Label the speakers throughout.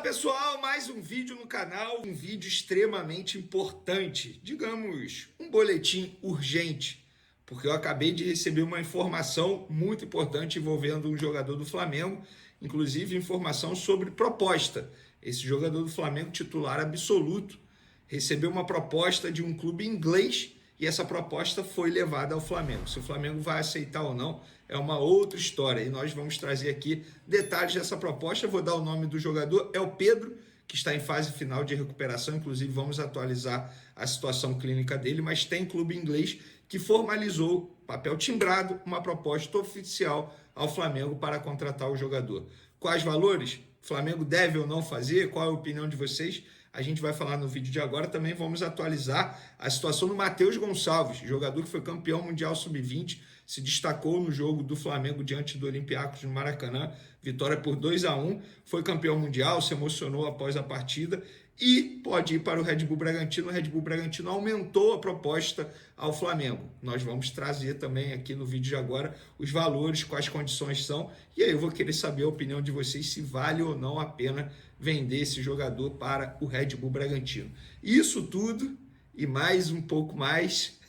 Speaker 1: pessoal, mais um vídeo no canal, um vídeo extremamente importante, digamos, um boletim urgente, porque eu acabei de receber uma informação muito importante envolvendo um jogador do Flamengo, inclusive informação sobre proposta. Esse jogador do Flamengo, titular absoluto, recebeu uma proposta de um clube inglês e essa proposta foi levada ao Flamengo. Se o Flamengo vai aceitar ou não é uma outra história e nós vamos trazer aqui detalhes dessa proposta. Eu vou dar o nome do jogador, é o Pedro, que está em fase final de recuperação, inclusive vamos atualizar a situação clínica dele, mas tem clube inglês que formalizou, papel timbrado, uma proposta oficial ao Flamengo para contratar o jogador. Quais valores? O Flamengo deve ou não fazer? Qual é a opinião de vocês? A gente vai falar no vídeo de agora. Também vamos atualizar a situação do Matheus Gonçalves, jogador que foi campeão mundial sub-20, se destacou no jogo do Flamengo diante do Olympiacos no Maracanã, vitória por 2-1, foi campeão mundial, se emocionou após a partida e pode ir para o Red Bull Bragantino. O Red Bull Bragantino aumentou a proposta ao Flamengo. Nós vamos trazer também aqui no vídeo de agora os valores, quais condições são, e aí eu vou querer saber a opinião de vocês se vale ou não a pena vender esse jogador para o Red Bull Bragantino. Isso tudo e mais um pouco mais.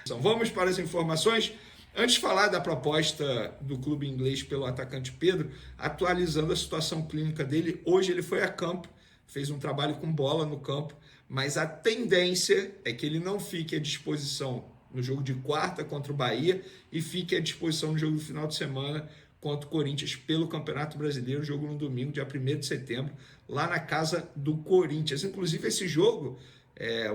Speaker 1: Então, vamos para as informações. Antes de falar da proposta do clube inglês pelo atacante Pedro, atualizando a situação clínica dele, hoje ele foi a campo, fez um trabalho com bola no campo, mas a tendência é que ele não fique à disposição no jogo de quarta contra o Bahia e fique à disposição no jogo do final de semana contra o Corinthians pelo Campeonato Brasileiro, jogo no domingo, dia 1º de setembro, lá na casa do Corinthians. Inclusive, esse jogo,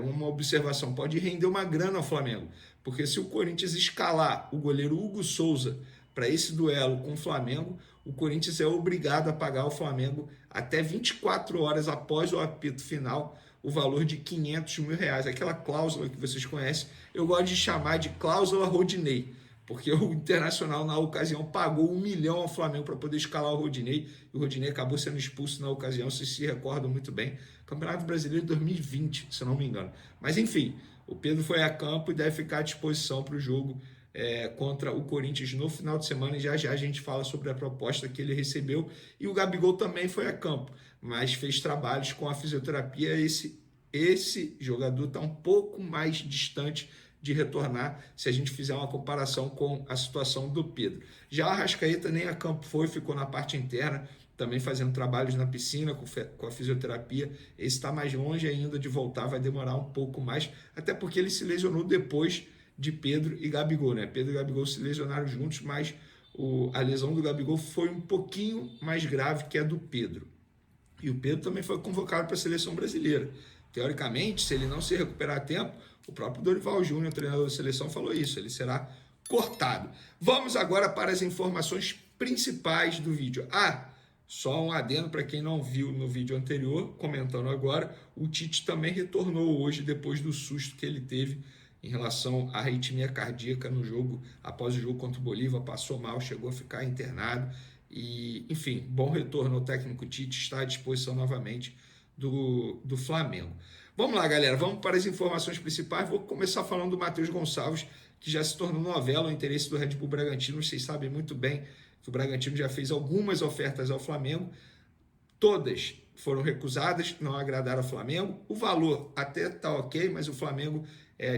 Speaker 1: uma observação, pode render uma grana ao Flamengo, porque se o Corinthians escalar o goleiro Hugo Souza para esse duelo com o Flamengo, o Corinthians é obrigado a pagar ao Flamengo até 24 horas após o apito final o valor de R$500 mil. Aquela cláusula que vocês conhecem, eu gosto de chamar de cláusula Rodinei, porque o Internacional, na ocasião, pagou R$1 milhão ao Flamengo para poder escalar o Rodinei, e o Rodinei acabou sendo expulso na ocasião, vocês se recordam muito bem. Campeonato Brasileiro de 2020, se não me engano. Mas, enfim, o Pedro foi a campo e deve ficar à disposição para o jogo contra o Corinthians no final de semana, e já já a gente fala sobre a proposta que ele recebeu. E o Gabigol também foi a campo, mas fez trabalhos com a fisioterapia. Esse jogador está um pouco mais distante de retornar, se a gente fizer uma comparação com a situação do Pedro. Já o Arrascaeta nem a campo foi, ficou na parte interna, também fazendo trabalhos na piscina com a fisioterapia. Esse está mais longe ainda de voltar, vai demorar um pouco mais, até porque ele se lesionou depois de Pedro e Gabigol, né? Pedro e Gabigol se lesionaram juntos, mas a lesão do Gabigol foi um pouquinho mais grave que a do Pedro. E o Pedro também foi convocado para a seleção brasileira. Teoricamente, se ele não se recuperar a tempo, o próprio Dorival Júnior, treinador da seleção, falou isso, ele será cortado. Vamos agora para as informações principais do vídeo. Só um adendo para quem não viu no vídeo anterior, comentando agora, o Tite também retornou hoje depois do susto que ele teve em relação à arritmia cardíaca no jogo, após o jogo contra o Bolívar, passou mal, chegou a ficar internado, e enfim, bom retorno ao técnico Tite, está à disposição novamente do Flamengo. Vamos lá, galera, vamos para as informações principais. Vou começar falando do Matheus Gonçalves, que já se tornou novela o interesse do Red Bull Bragantino. Vocês sabem muito bem que o Bragantino já fez algumas ofertas ao Flamengo, todas foram recusadas, não agradaram ao Flamengo. O valor até está ok, mas o Flamengo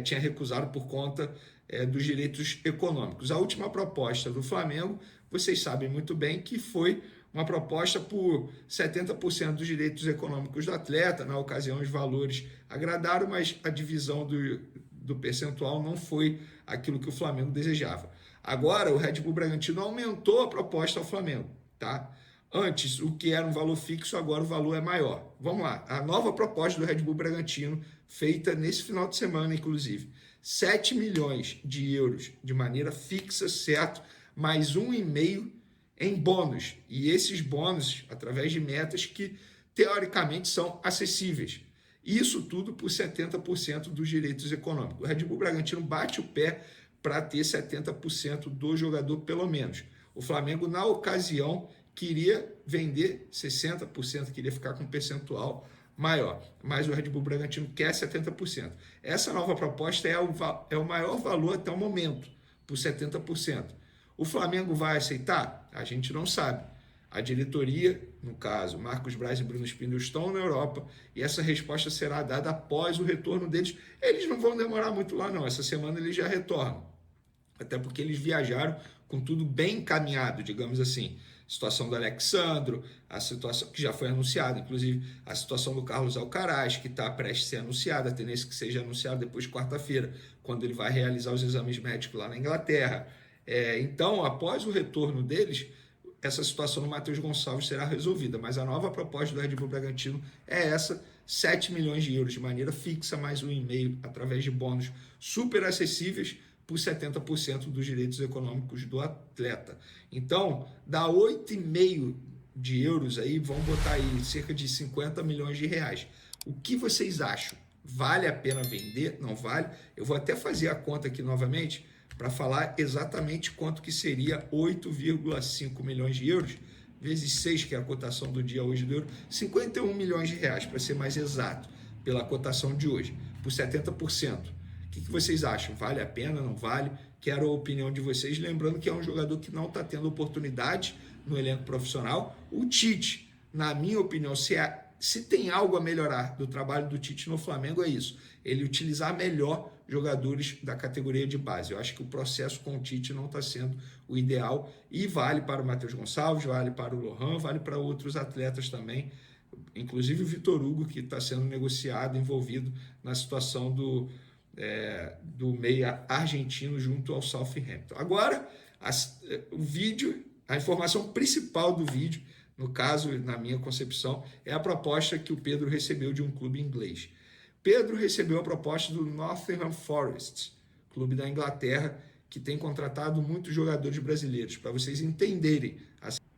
Speaker 1: tinha recusado por conta dos direitos econômicos. A última proposta do Flamengo, vocês sabem muito bem que foi uma proposta por 70% dos direitos econômicos do atleta. Na ocasião, os valores agradaram, mas a divisão do percentual não foi aquilo que o Flamengo desejava. Agora, o Red Bull Bragantino aumentou a proposta ao Flamengo, tá? Antes, o que era um valor fixo, agora o valor é maior. Vamos lá, a nova proposta do Red Bull Bragantino, feita nesse final de semana, inclusive, 7 milhões de euros de maneira fixa, certo? Mais 1,5 em bônus. E esses bônus, através de metas que, teoricamente, são acessíveis. Isso tudo por 70% dos direitos econômicos. O Red Bull Bragantino bate o pé para ter 70% do jogador, pelo menos. O Flamengo, na ocasião, queria vender 60%, queria ficar com um percentual maior, mas o Red Bull Bragantino quer 70%. Essa nova proposta é o maior valor até o momento, por 70%. O Flamengo vai aceitar? A gente não sabe. A diretoria, no caso, Marcos Braz e Bruno Spindel, estão na Europa e essa resposta será dada após o retorno deles. Eles não vão demorar muito lá, não. Essa semana eles já retornam. Até porque eles viajaram com tudo bem encaminhado, digamos assim. Situação do Alexandro, a situação que já foi anunciada, inclusive a situação do Carlos Alcaraz, que está prestes a ser anunciada, a tendência que seja anunciada depois de quarta-feira, quando ele vai realizar os exames médicos lá na Inglaterra. Então, após o retorno deles, essa situação do Matheus Gonçalves será resolvida, mas a nova proposta do Red Bull Bragantino é essa, 7 milhões de euros de maneira fixa, mais 1,5 através de bônus super acessíveis por 70% dos direitos econômicos do atleta. Então, dá 8,5 de euros aí, vão botar aí cerca de 50 milhões de reais. O que vocês acham? Vale a pena vender? Não vale? Eu vou até fazer a conta aqui novamente, para falar exatamente quanto que seria 8,5 milhões de euros, vezes 6, que é a cotação do dia hoje do euro, 51 milhões de reais, para ser mais exato, pela cotação de hoje, por 70%. O que vocês acham? Vale a pena? Não vale? Quero a opinião de vocês, lembrando que é um jogador que não está tendo oportunidade no elenco profissional. O Tite, na minha opinião, se tem algo a melhorar do trabalho do Tite no Flamengo, é isso. Ele utilizar melhor jogadores da categoria de base. Eu acho que o processo com o Tite não está sendo o ideal e vale para o Matheus Gonçalves, vale para o Lohan, vale para outros atletas também, inclusive o Vitor Hugo, que está sendo negociado, envolvido na situação do meia argentino junto ao Southampton. Agora, o vídeo, a informação principal do vídeo, no caso, na minha concepção, é a proposta que o Pedro recebeu de um clube inglês. Pedro recebeu a proposta do Nottingham Forest, clube da Inglaterra, que tem contratado muitos jogadores brasileiros. Para vocês entenderem,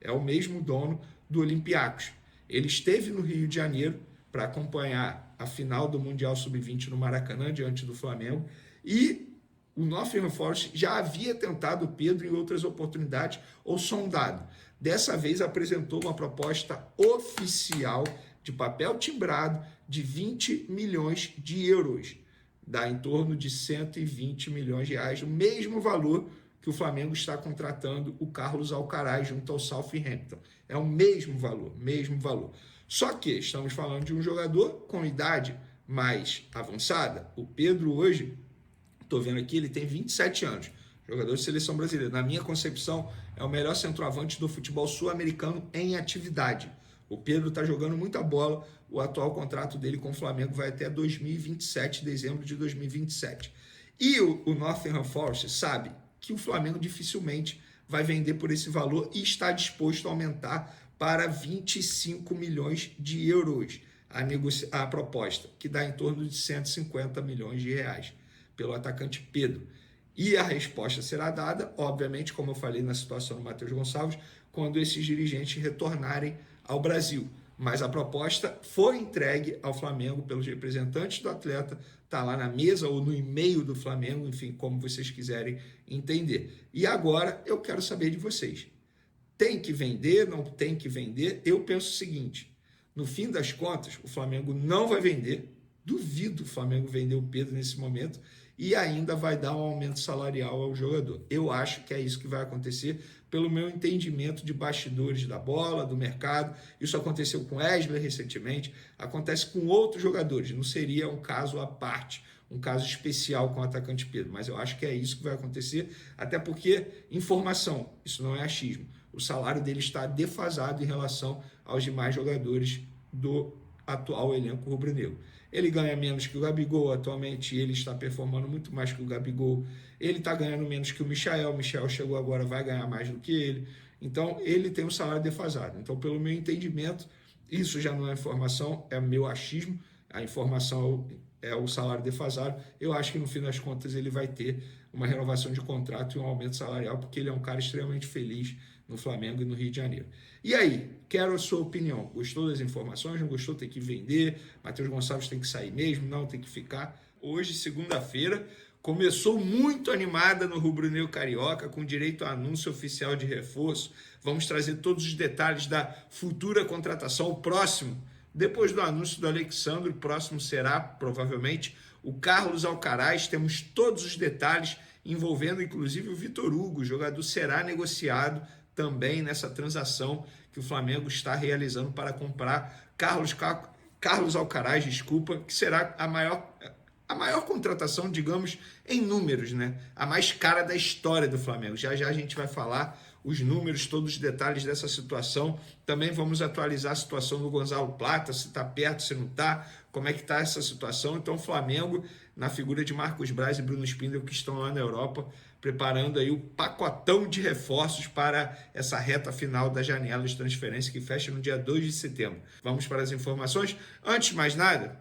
Speaker 1: é o mesmo dono do Olympiacos. Ele esteve no Rio de Janeiro para acompanhar a final do Mundial Sub-20 no Maracanã, diante do Flamengo, e o Nottingham Forest já havia tentado o Pedro em outras oportunidades, ou sondado. Dessa vez apresentou uma proposta oficial de papel timbrado de 20 milhões de euros. Dá em torno de 120 milhões de reais, o mesmo valor que o Flamengo está contratando o Carlos Alcaraz junto ao Southampton. É o mesmo valor, mesmo valor. Só que estamos falando de um jogador com idade mais avançada. O Pedro hoje, estou vendo aqui, ele tem 27 anos. Jogador de seleção brasileira. Na minha concepção, é o melhor centroavante do futebol sul-americano em atividade. O Pedro está jogando muita bola. O atual contrato dele com o Flamengo vai até 2027, dezembro de 2027. E o Nottingham Forest sabe que o Flamengo dificilmente vai vender por esse valor e está disposto a aumentar para 25 milhões de euros a proposta, que dá em torno de 150 milhões de reais pelo atacante Pedro. E a resposta será dada, obviamente, como eu falei na situação do Matheus Gonçalves, quando esses dirigentes retornarem ao Brasil. Mas a proposta foi entregue ao Flamengo pelos representantes do atleta, está lá na mesa ou no e-mail do Flamengo, enfim, como vocês quiserem entender. E agora eu quero saber de vocês. Tem que vender, não tem que vender? Eu penso o seguinte, no fim das contas, o Flamengo não vai vender, duvido o Flamengo vender o Pedro nesse momento, e ainda vai dar um aumento salarial ao jogador. Eu acho que é isso que vai acontecer, pelo meu entendimento de bastidores da bola, do mercado. Isso aconteceu com Wesley recentemente, acontece com outros jogadores, não seria um caso à parte, um caso especial com o atacante Pedro, mas eu acho que é isso que vai acontecer, até porque informação, isso não é achismo, o salário dele está defasado em relação aos demais jogadores do atual elenco rubro-negro. Ele ganha menos que o Gabigol, atualmente ele está performando muito mais que o Gabigol, ele está ganhando menos que o Michael chegou agora, vai ganhar mais do que ele, então ele tem um salário defasado. Então, pelo meu entendimento, isso já não é informação, é meu achismo, a informação é o salário defasado. Eu acho que no fim das contas ele vai ter uma renovação de contrato e um aumento salarial, porque ele é um cara extremamente feliz no Flamengo e no Rio de Janeiro. E aí, quero a sua opinião. Gostou das informações? Não gostou? Tem que vender? Matheus Gonçalves tem que sair mesmo? Não, tem que ficar? Hoje, segunda-feira, começou muito animada no Rubro Negro Carioca, com direito a anúncio oficial de reforço. Vamos trazer todos os detalhes da futura contratação, o próximo. Depois do anúncio do Alexandre, o próximo será, provavelmente, o Carlos Alcaraz. Temos todos os detalhes envolvendo, inclusive, o Vitor Hugo. O jogador será negociado também nessa transação que o Flamengo está realizando para comprar Carlos Alcaraz, desculpa, que será a maior contratação, digamos, em números, né? A mais cara da história do Flamengo. Já já a gente vai falar os números, todos os detalhes dessa situação. Também vamos atualizar a situação do Gonzalo Plata, se está perto, se não está, como é que está essa situação. Então o Flamengo, na figura de Marcos Braz e Bruno Spindel, que estão lá na Europa, preparando aí o pacotão de reforços para essa reta final da janela de transferência que fecha no dia 2 de setembro. Vamos para as informações. Antes de mais nada,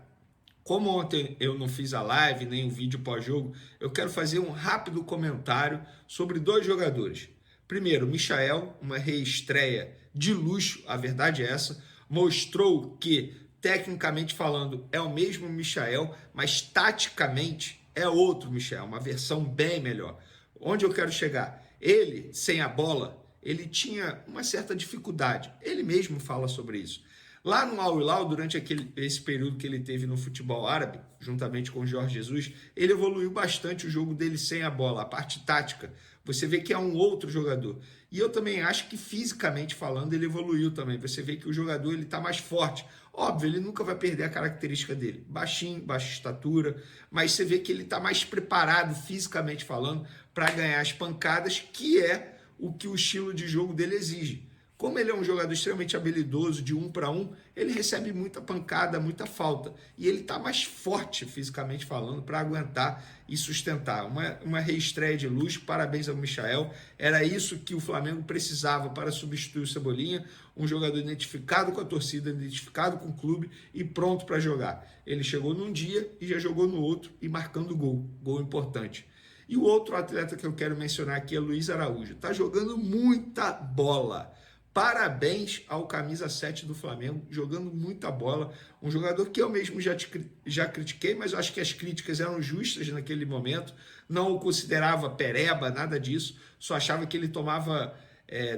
Speaker 1: como ontem eu não fiz a live nem o vídeo pós-jogo, eu quero fazer um rápido comentário sobre dois jogadores. Primeiro, Michael, uma reestreia de luxo, a verdade é essa, mostrou que, tecnicamente falando, é o mesmo Michael, mas taticamente é outro Michael, uma versão bem melhor. Onde eu quero chegar? Ele, sem a bola, ele tinha uma certa dificuldade. Ele mesmo fala sobre isso. Lá no Al Hilal, durante esse período que ele teve no futebol árabe, juntamente com o Jorge Jesus, ele evoluiu bastante o jogo dele sem a bola, a parte tática. Você vê que é um outro jogador. E eu também acho que fisicamente falando ele evoluiu também. Você vê que o jogador está mais forte. Óbvio, ele nunca vai perder a característica dele. Baixinho, baixa estatura, mas você vê que ele está mais preparado fisicamente falando para ganhar as pancadas, que é o que o estilo de jogo dele exige. Como ele é um jogador extremamente habilidoso, de 1 para 1, ele recebe muita pancada, muita falta. E ele está mais forte, fisicamente falando, para aguentar e sustentar. Uma reestreia de luxo, parabéns ao Michael. Era isso que o Flamengo precisava para substituir o Cebolinha, um jogador identificado com a torcida, identificado com o clube e pronto para jogar. Ele chegou num dia e já jogou no outro e marcando gol importante. E o outro atleta que eu quero mencionar aqui é Luiz Araújo. Está jogando muita bola. Parabéns ao camisa 7 do Flamengo, jogando muita bola. Um jogador que eu mesmo já critiquei, mas eu acho que as críticas eram justas naquele momento. Não o considerava pereba, nada disso. Só achava que ele tomava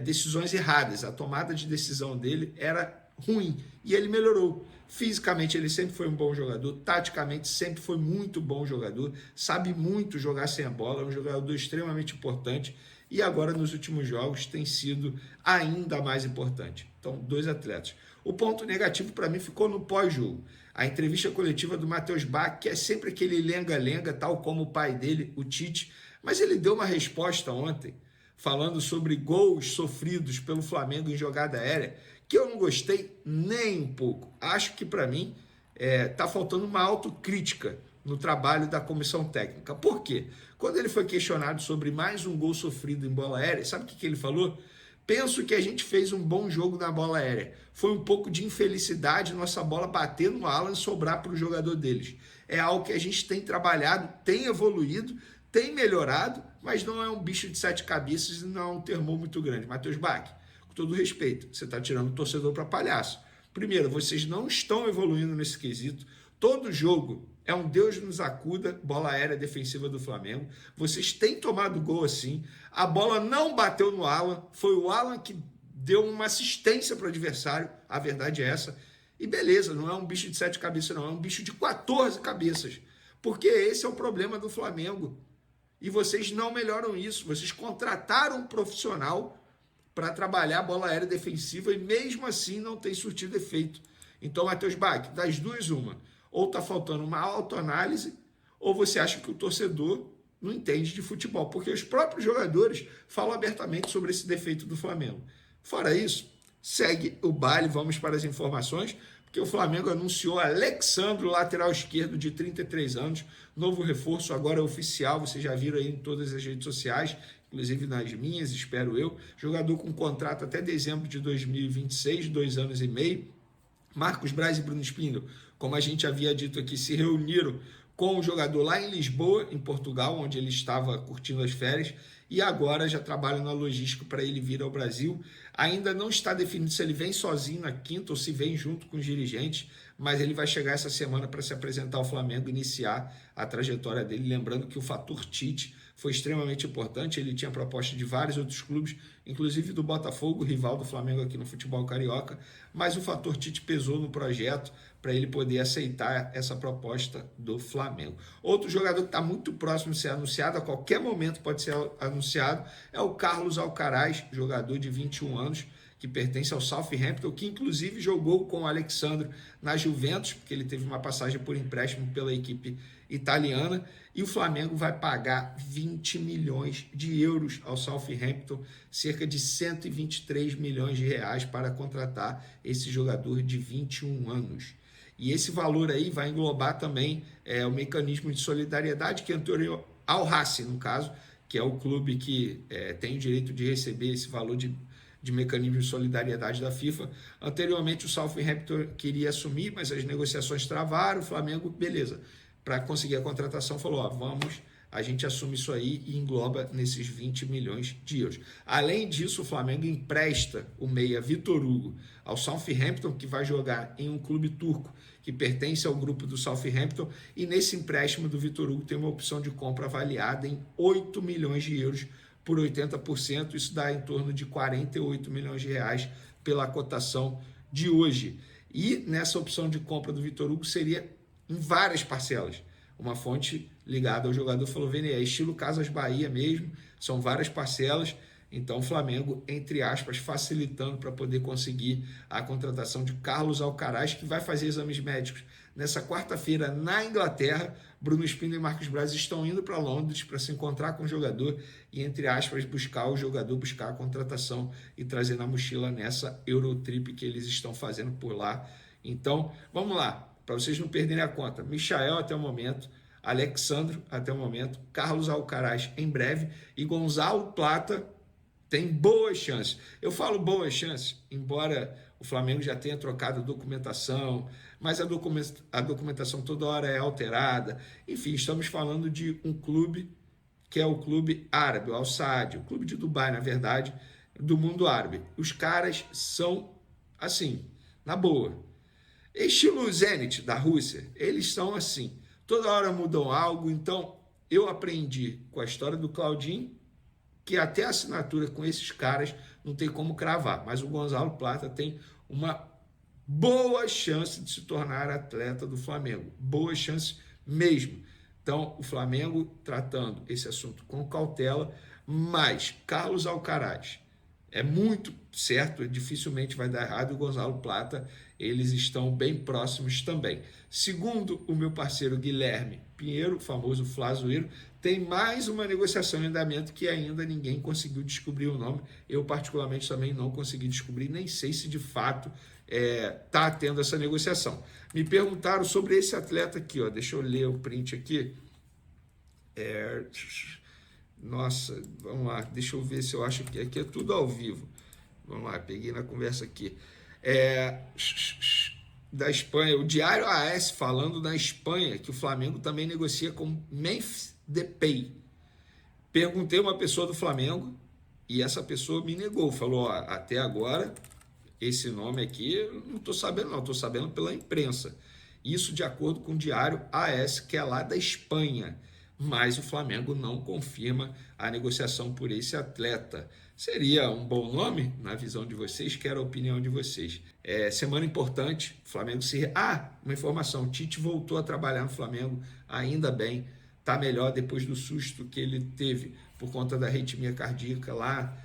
Speaker 1: decisões erradas. A tomada de decisão dele era ruim e ele melhorou. Fisicamente ele sempre foi um bom jogador, taticamente sempre foi muito bom jogador, sabe muito jogar sem a bola, é um jogador extremamente importante. E agora, nos últimos jogos, tem sido ainda mais importante. Então, dois atletas. O ponto negativo, para mim, ficou no pós-jogo. A entrevista coletiva do Matheus Bach, que é sempre aquele lenga-lenga, tal como o pai dele, o Tite. Mas ele deu uma resposta ontem, falando sobre gols sofridos pelo Flamengo em jogada aérea, que eu não gostei nem um pouco. Acho que, para mim, está faltando uma autocrítica no trabalho da comissão técnica. Por quê? Quando ele foi questionado sobre mais um gol sofrido em bola aérea, sabe o que ele falou? Penso que a gente fez um bom jogo na bola aérea. Foi um pouco de infelicidade nossa bola bater no Alan e sobrar para o jogador deles. É algo que a gente tem trabalhado, tem evoluído, tem melhorado, mas não é um bicho de 7 cabeças e não é um termor muito grande. Matheus Bach, com todo respeito, você está tirando o torcedor para palhaço. Primeiro, vocês não estão evoluindo nesse quesito. Todo jogo é um Deus nos acuda, bola aérea defensiva do Flamengo. Vocês têm tomado gol assim. A bola não bateu no Alan. Foi o Alan que deu uma assistência para o adversário. A verdade é essa. E beleza, não é um bicho de 7 cabeças, não. É um bicho de 14 cabeças. Porque esse é o problema do Flamengo. E vocês não melhoram isso. Vocês contrataram um profissional para trabalhar a bola aérea defensiva e mesmo assim não tem surtido efeito. Então, Matheus Bach, das duas, uma. Ou está faltando uma autoanálise, ou você acha que o torcedor não entende de futebol, porque os próprios jogadores falam abertamente sobre esse defeito do Flamengo. Fora isso, segue o baile, vamos para as informações, porque o Flamengo anunciou Alexandro, lateral esquerdo de 33 anos, novo reforço, agora é oficial, vocês já viram aí em todas as redes sociais, inclusive nas minhas, espero eu, jogador com contrato até dezembro de 2026, 2 anos e meio. Marcos Braz e Bruno Spindel, como a gente havia dito aqui, se reuniram com o jogador lá em Lisboa, em Portugal, onde ele estava curtindo as férias, e agora já trabalham na logística para ele vir ao Brasil. Ainda não está definido se ele vem sozinho na quinta ou se vem junto com os dirigentes, mas ele vai chegar essa semana para se apresentar ao Flamengo e iniciar a trajetória dele. Lembrando que o fator Tite foi extremamente importante. Ele tinha proposta de vários outros clubes, inclusive do Botafogo, rival do Flamengo aqui no futebol carioca, mas o fator Tite pesou no projeto para ele poder aceitar essa proposta do Flamengo. Outro jogador que está muito próximo de ser anunciado, a qualquer momento pode ser anunciado, é o Carlos Alcaraz, jogador de 21 anos, que pertence ao Southampton, que inclusive jogou com o Alexandre na Juventus, porque ele teve uma passagem por empréstimo pela equipe italiana, e o Flamengo vai pagar 20 milhões de euros ao Southampton, cerca de 123 milhões de reais para contratar esse jogador de 21 anos. E esse valor aí vai englobar também o mecanismo de solidariedade que é anterior ao Racing, no caso, que é o clube que tem o direito de receber esse valor de mecanismo de solidariedade da FIFA. Anteriormente o Southampton queria assumir, mas as negociações travaram, o Flamengo, beleza, para conseguir a contratação, falou, a gente assume isso aí e engloba nesses 20 milhões de euros. Além disso, o Flamengo empresta o meia Vitor Hugo ao Southampton, que vai jogar em um clube turco que pertence ao grupo do Southampton, e nesse empréstimo do Vitor Hugo tem uma opção de compra avaliada em 8 milhões de euros por 80%, isso dá em torno de 48 milhões de reais pela cotação de hoje. E nessa opção de compra do Vitor Hugo seria em várias parcelas. Uma fonte ligada ao jogador falou, Vene, é estilo Casas Bahia mesmo, são várias parcelas, então o Flamengo, entre aspas, facilitando para poder conseguir a contratação de Carlos Alcaraz, que vai fazer exames médicos nessa quarta-feira na Inglaterra. Bruno Spindler e Marcos Braz estão indo para Londres para se encontrar com o jogador e, entre aspas, buscar o jogador, buscar a contratação e trazer na mochila nessa Eurotrip que eles estão fazendo por lá. Então, vamos lá, para vocês não perderem a conta. Michael até o momento, Alexandre até o momento, Carlos Alcaraz em breve e Gonzalo Plata tem boas chances. Eu falo boas chances, embora o Flamengo já tenha trocado documentação, mas a documentação toda hora é alterada. Enfim, estamos falando de um clube que é o clube árabe, o Al Saad, o clube de Dubai, na verdade, do mundo árabe. Os caras são, assim, na boa. Estilo Zenit da Rússia, eles são assim. Toda hora mudam algo, então eu aprendi com a história do Claudinho, que até a assinatura com esses caras não tem como cravar, mas o Gonzalo Plata tem uma boa chance de se tornar atleta do Flamengo, boa chance mesmo. Então, o Flamengo tratando esse assunto com cautela, mas Carlos Alcaraz é muito certo, dificilmente vai dar errado, e o Gonzalo Plata, eles estão bem próximos também. Segundo o meu parceiro Guilherme Pinheiro, o famoso Flazoeiro, tem mais uma negociação em andamento que ainda ninguém conseguiu descobrir o nome. Eu, particularmente, também não consegui descobrir, nem sei se de fato está tendo essa negociação. Me perguntaram sobre esse atleta aqui, ó. Deixa eu ler o print aqui. Nossa, vamos lá, deixa eu ver se eu acho que aqui é tudo ao vivo. Vamos lá, peguei na conversa aqui. Da Espanha, o Diário AS falando da Espanha, que o Flamengo também negocia com Memphis Depay. Perguntei a uma pessoa do Flamengo e essa pessoa me negou, falou, até agora, esse nome aqui eu não estou sabendo não, estou sabendo pela imprensa. Isso de acordo com o Diário AS, que é lá da Espanha. Mas o Flamengo não confirma a negociação por esse atleta. Seria um bom nome, na visão de vocês? Quero a opinião de vocês. Semana importante, Flamengo se... uma informação, Tite voltou a trabalhar no Flamengo, ainda bem, está melhor depois do susto que ele teve por conta da arritmia cardíaca lá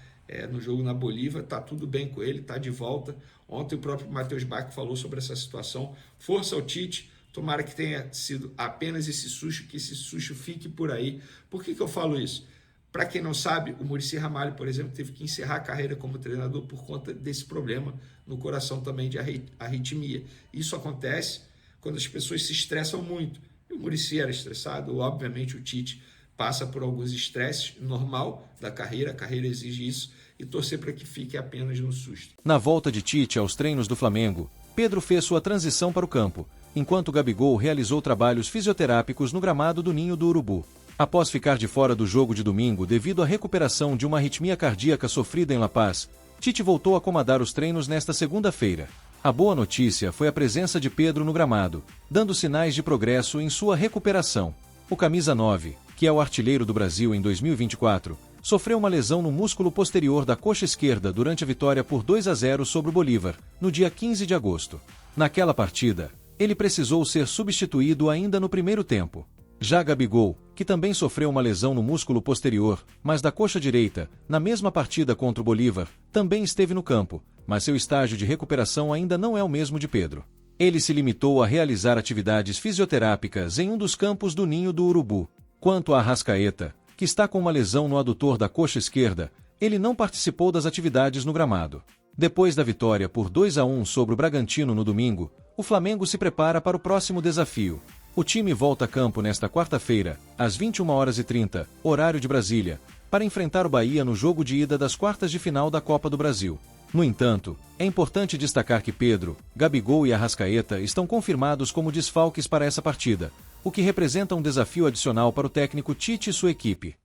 Speaker 1: no jogo na Bolívia, está tudo bem com ele, está de volta. Ontem o próprio Matheus Bach falou sobre essa situação. Força ao Tite. Tomara que tenha sido apenas esse susto, que esse susto fique por aí. Por que eu falo isso? Para quem não sabe, o Muricy Ramalho, por exemplo, teve que encerrar a carreira como treinador por conta desse problema no coração também de arritmia. Isso acontece quando as pessoas se estressam muito. E o Muricy era estressado, obviamente o Tite passa por alguns estresses, normal da carreira, a carreira exige isso, e torcer para que fique apenas no susto.
Speaker 2: Na volta de Tite aos treinos do Flamengo, Pedro fez sua transição para o campo, enquanto Gabigol realizou trabalhos fisioterápicos no gramado do Ninho do Urubu. Após ficar de fora do jogo de domingo devido à recuperação de uma arritmia cardíaca sofrida em La Paz, Tite voltou a comandar os treinos nesta segunda-feira. A boa notícia foi a presença de Pedro no gramado, dando sinais de progresso em sua recuperação. O camisa 9, que é o artilheiro do Brasil em 2024, sofreu uma lesão no músculo posterior da coxa esquerda durante a vitória por 2-0 sobre o Bolívar, no dia 15 de agosto. Naquela partida, ele precisou ser substituído ainda no primeiro tempo. Já Gabigol, que também sofreu uma lesão no músculo posterior, mas da coxa direita, na mesma partida contra o Bolívar, também esteve no campo, mas seu estágio de recuperação ainda não é o mesmo de Pedro. Ele se limitou a realizar atividades fisioterápicas em um dos campos do Ninho do Urubu. Quanto a Arrascaeta, que está com uma lesão no adutor da coxa esquerda, ele não participou das atividades no gramado. Depois da vitória por 2-1 sobre o Bragantino no domingo, o Flamengo se prepara para o próximo desafio. O time volta a campo nesta quarta-feira, às 21h30, horário de Brasília, para enfrentar o Bahia no jogo de ida das quartas de final da Copa do Brasil. No entanto, é importante destacar que Pedro, Gabigol e Arrascaeta estão confirmados como desfalques para essa partida, o que representa um desafio adicional para o técnico Tite e sua equipe.